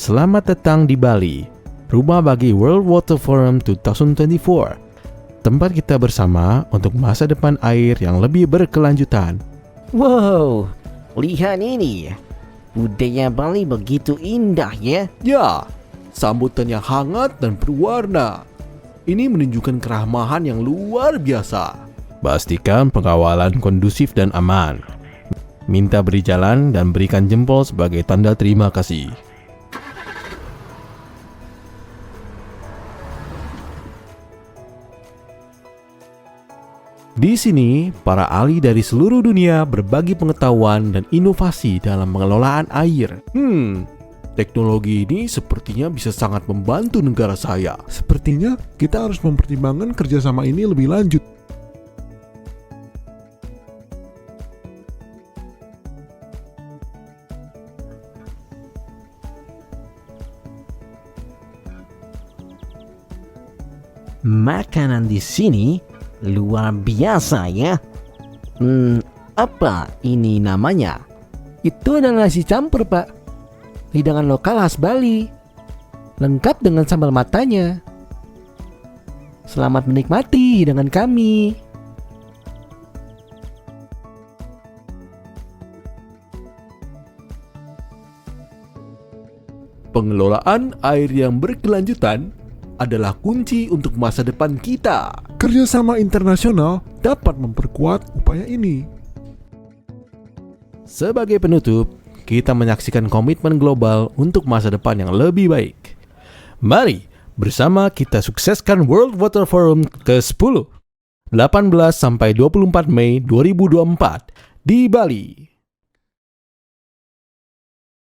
Selamat datang di Bali, rumah bagi World Water Forum 2024. Tempat kita bersama untuk masa depan air yang lebih berkelanjutan. Wow, lihat ini. Budaya Bali begitu indah ya. Ya, sambutan yang hangat dan berwarna. Ini menunjukkan keramahan yang luar biasa. Pastikan pengawalan kondusif dan aman. Minta beri jalan dan berikan jempol sebagai tanda terima kasih. Di sini, para ahli dari seluruh dunia berbagi pengetahuan dan inovasi dalam pengelolaan air. Teknologi ini sepertinya bisa sangat membantu negara saya. Sepertinya kita harus mempertimbangkan kerjasama ini lebih lanjut. Makanan di sini luar biasa ya. Apa ini namanya? Itu adalah nasi campur, Pak. Hidangan lokal khas Bali. Lengkap dengan sambal matanya. Selamat menikmati hidangan kami. Pengelolaan air yang berkelanjutan adalah kunci untuk masa depan kita. Kerjasama internasional dapat memperkuat upaya ini. Sebagai penutup, kita menyaksikan komitmen global untuk masa depan yang lebih baik. Mari bersama kita sukseskan World Water Forum ke-10, 18-24 Mei 2024 di Bali.